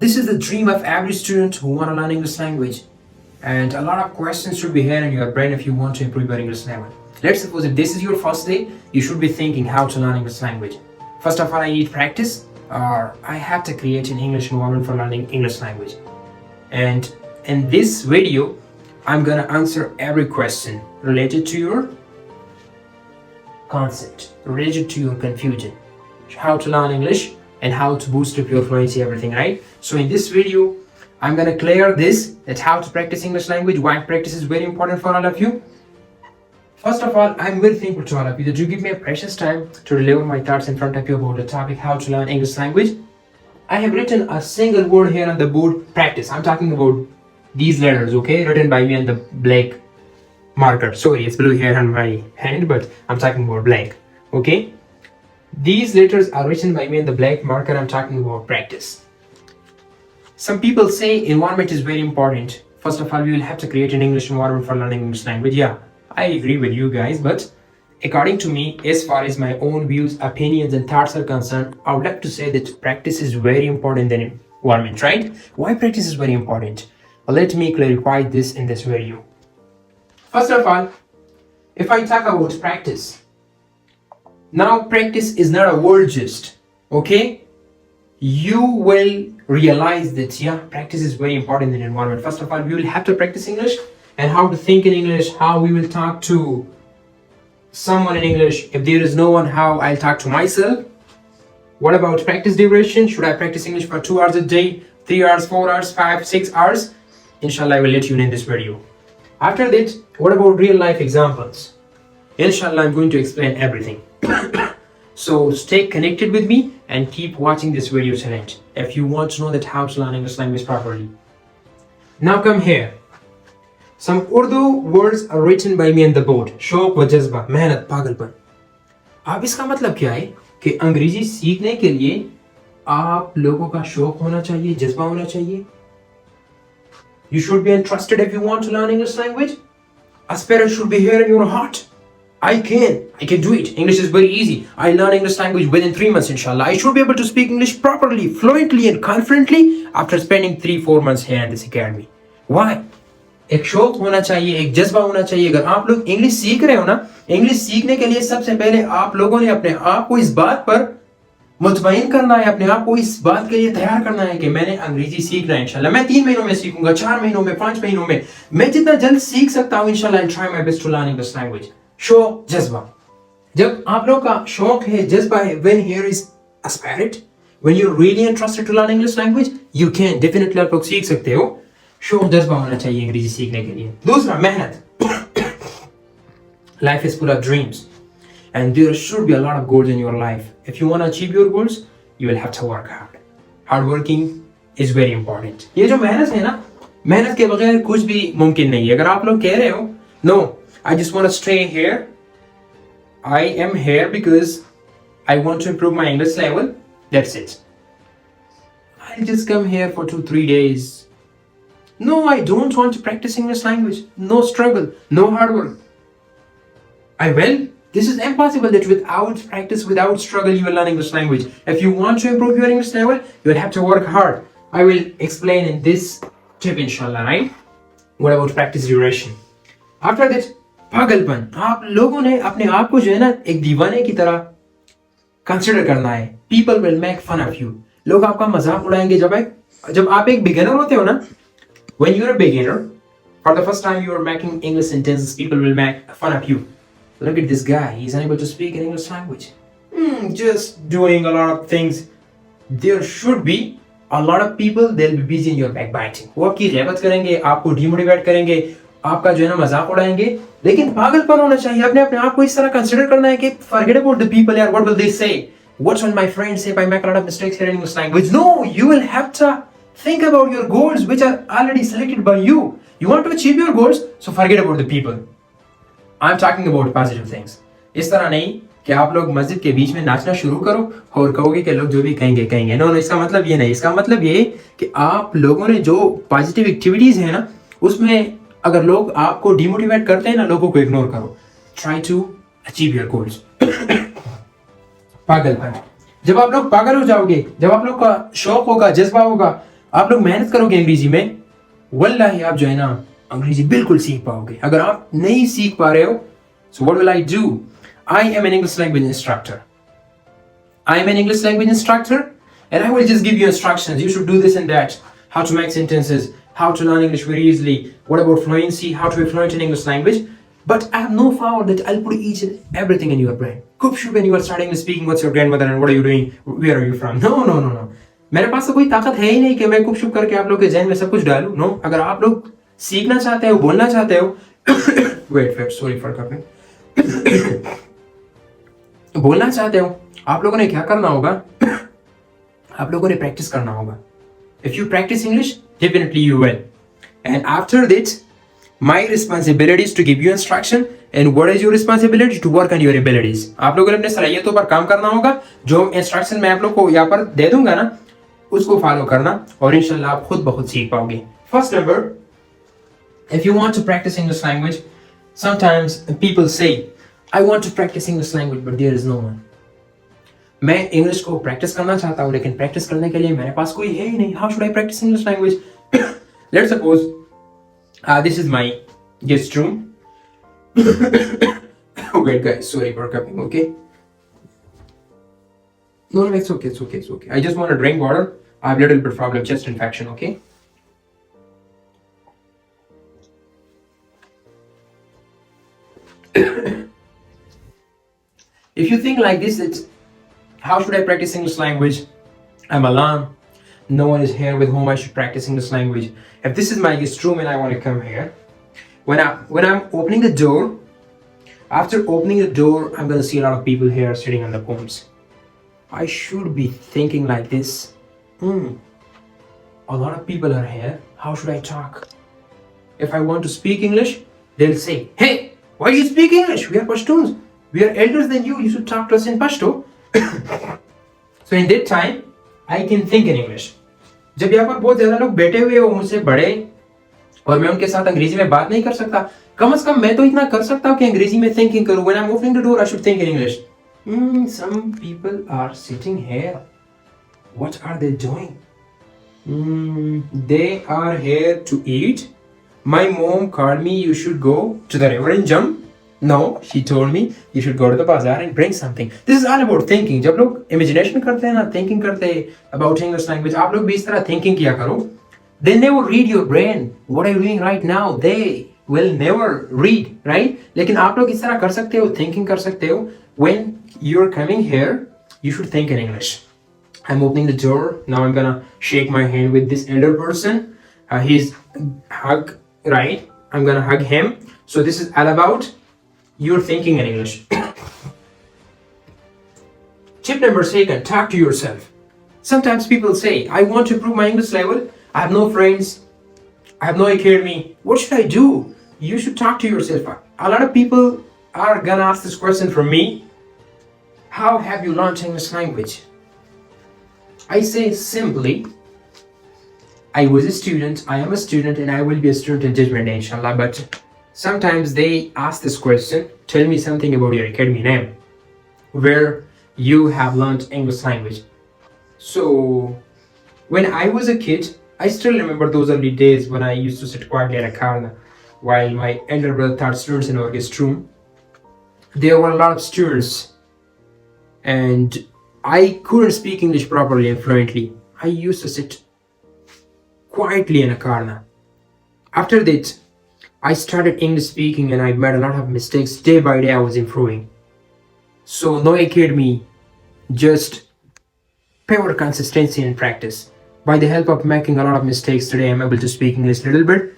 This is the dream of every student who want to learn English language. And a lot of questions should be here in your brain if you want to improve your English level. Let's suppose if this is your first day, you should be thinking how to learn English language. First of all, I need practice, or I have to create an English environment for learning English language. And in this video, I'm gonna answer every question related to your concept, related to your confusion, how to learn English and how to boost up your fluency, everything, right? So in this video, I'm gonna clear this, that how to practice English language, why practice is very important for all of you. First of all, I'm very thankful to all of you that you give me a precious time to deliver my thoughts in front of you about the topic, how to learn English language. I have written a single word here on the board, practice. I'm talking about these letters, okay, written by me on the black marker. Sorry, it's blue here on my hand, but I'm talking about black, okay? These letters are written by me on the black marker. I'm talking about practice. Some people say environment is very important. First of all, we will have to create an English environment for learning English language. Yeah, I agree with you guys, but according to me, as far as my own views, opinions, and thoughts are concerned, I would like to say that practice is very important than environment, right? Why practice is very important? Let me clarify this in this video. First of all, if I talk about practice, now practice is not a word just, okay? You will realize that, yeah, practice is very important in environment. First of all, we will have to practice English and how to think in English, how we will talk to someone in English. If there is no one, how I'll talk to myself. What about practice duration? Should I practice English for 2 hours a day, 3 hours, 4 hours, 5, 6 hours? Inshallah, I will let you know in this video. After that, what about real life examples? Inshallah, I'm going to explain everything. So stay connected with me and keep watching this video till end if you want to know that how to learn English language properly. Now come here. Some Urdu words are written by me on the board. शौक व जज्बा, मेहनत, पागलपन. अब इसका मतलब क्या है कि अंग्रेजी सीखने के लिए आप लोगों का शौक होना चाहिए, जज्बा होना चाहिए. You should be interested if you want to learn English language. A spirit should be here in your heart. I can do it. English is very easy. I learn English language within 3 months, inshallah. I should be able to speak English properly, fluently and confidently after spending 3-4 months here in this academy. Why? एक शौक होना चाहिए, एक जज्बा होना चाहिए. अगर आप लोग इंग्लिश सीख रहे हो ना, इंग्लिश सीखने के लिए सबसे पहले आप लोगों ने अपने आप को इस बात पर मुतमईन करना है, अपने आप को इस बात के लिए तैयार करना है कि मैंने अंग्रेजी सीखना है. इंशाल्लाह मैं 3 महीनों में सीखूंगा, 4 महीनों में, 5 महीनों में, मैं जितना जल्द सीख सकता हूँ इंशाल्लाह. I'll try my best to learn English language. शौक, जज्बा. जब आप लोग का शौक है, जज्बा है, when here is a spirit, when you're really interested to learn English language, you can definitely आप लोग सीख सकते हो. शौक, जज्बा होना चाहिए अंग्रेजी सीखने के लिए. दूसरा, मेहनत. Life is full of dreams. And there should be a lot of goals in your life. If you want to achieve your goals, you will have to work hard. Hard working is very important. ये जो मेहनत है ना, मेहनत के बगैर कुछ भी मुमकिन नहीं है. अगर आप लोग कह रहे हो, no, I just want to stay here. I am here because I want to improve my English level. That's it. I'll just come here for 2-3 days. No, I don't want to practice English language. No struggle, no hard work. I will. This is impossible that without practice, without struggle, you will learn English language. If you want to improve your English level, you will have to work hard. I will explain in this tip, inshallah, right? What about practice duration? After that, पागलपन. आप लोगों ने अपने आप को जो है ना एक दीवाने की तरह कंसिडर करना है. People will make fun of you. लोग आपका मजाक उड़ाएंगे जब आप एक beginner होते हो ना. When you're a beginner, for the first time you are making English sentences, people will make fun of you. Look at this guy, he's unable to speak in English language. Just doing a lot of things. There should be a lot of people, they'll be busy in your backbiting. वो आपकी ग़ैबत करेंगे, आपको demotivate करेंगे, आपका जो है ना मजाक उड़ाएंगे. लेकिन पागलपन होना चाहिए. अपने आप को इस तरह कंसिडर करना है कि forget about the people here, what will they say? What will my friends say if I make a lot of mistakes here in English language? No, you will have to think about your goals which are already selected by you. You want to achieve your goals, so forget about the people. I'm talking about positive things. इस तरह नहीं कि आप लोग मस्जिद के बीच में नाचना शुरू करो और कहोगे कि लोग जो भी कहेंगे. नो, इसका मतलब ये नहीं. इसका मतलब ये कि आप लोगों ने जो पॉजिटिव एक्टिविटीज है ना, उसमें अगर लोग आपको डिमोटिवेट करते हैं ना, लोगों को इग्नोर करो. Try to achieve your goals. पागलपन. जब आप लोग पागल हो जाओगे, जब आप लोग का शौक होगा, जज्बा होगा, आप लोग मेहनत करोगे अंग्रेजी में, वल्लाही आप जो है ना अंग्रेजी बिल्कुल सीख पाओगे. अगर आप नहीं सीख पा रहे हो, so what will I do? I am an English language instructor. I am an English language instructor and I will just give you instructions. You should do this and that. How to make sentences, how to learn English very easily. What about fluency? How to be fluent in English language? But I have no power that I'll put each and everything in your brain. Kupshu, when you are starting speaking, what's your grandmother and what are you doing? Where are you from? No. मेरे पास तो कोई ताकत है ही नहीं कि मैं कुछ करके आप लोग के जहन में सब कुछ डालूं. नो, अगर आप लोग सीखना चाहते हो, बोलना चाहते हो, वेट सॉरी फॉर कपिंग, बोलना चाहते हो, आप लोगों ने क्या करना होगा? आप लोगों ने प्रैक्टिस करना होगा. If you practice English, definitely you will. And after that, my responsibility is to give you instruction. And what is your responsibility? To work on your abilities. आप लोगों ने अपने सलाहियतों पर काम करना होगा. जो इंस्ट्रक्शन मैं आप लोग को यहाँ पर दे दूंगा ना, उसको फॉलो करना और इंशाल्लाह आप खुद बहुत सीख पाओगे. First number, if you want to practice English language, sometimes people say, I want to practice English language, but there is no one. मैं इंग्लिश को प्रैक्टिस करना चाहता हूँ, लेकिन प्रैक्टिस करने के लिए मेरे पास कोई है ही नहीं. How should I practice English language? Let's suppose this is my guest room. Wait guys, sorry for coughing, okay? No, it's okay. I just want to drink water. I have a little bit problem, chest infection, okay? If you think like this, it's how should I practice English language? I'm alone. No one is here with whom I should practice English language. If this is my guest room and I want to come here, when I'm opening the door, after opening the door, I'm gonna see a lot of people here sitting on the phones. I should be thinking like this. A lot of people are here. How should I talk? If I want to speak English, they'll say, hey, why do you speak English? We are Pashtuns. We are elders than you. You should talk to us in Pashto. So in that time, I can think in English. जब यहाँ पर बहुत ज्यादा लोग बैठे हुए हो मुझसे बड़े और मैं उनके साथ अंग्रेजी में बात नहीं कर सकता, कम से कम मैं तो इतना कर सकता हूँ कि अंग्रेजी में थिंकिंग करूँ. When I'm opening the door, I should think in English. Some people are sitting here. What are they doing? They are here to eat. My mom called me, you should go to the river and jump. No, she told me you should go to the bazaar and bring something. This is all about thinking. जब लोग imagination करते हैं ना, thinking करते हैं about English language, आप लोग भी इस तरह thinking किया करो. They never read your brain. What are you doing right now? They will never read, right? लेकिन आप लोग इस तरह कर सकते हो, thinking कर सकते हो. When you're coming here, you should think in English. I'm opening the door. Now I'm gonna shake my hand with this elder person. He's hug, right? I'm gonna hug him. So this is all about you're thinking in English. Tip number 2, talk to yourself. Sometimes people say, I want to improve my English level. I have no friends. I have no academy. What should I do? You should talk to yourself. A lot of people are gonna ask this question from me. How have you learned English language? I say simply, I was a student, I am a student, and I will be a student in Judgment Day, inshallah. But sometimes they ask this question, tell me something about your academy name, where you have learned English language. So, when I was a kid, I still remember those early days when I used to sit quietly in a corner while my elder brother taught students in our guest room. There were a lot of students, and I couldn't speak English properly and fluently. I used to sit quietly in a corner. After that, I started English speaking and I made a lot of mistakes. Day by day, I was improving. So, no academy, just pure consistency and practice. By the help of making a lot of mistakes today, I'm able to speak English a little bit.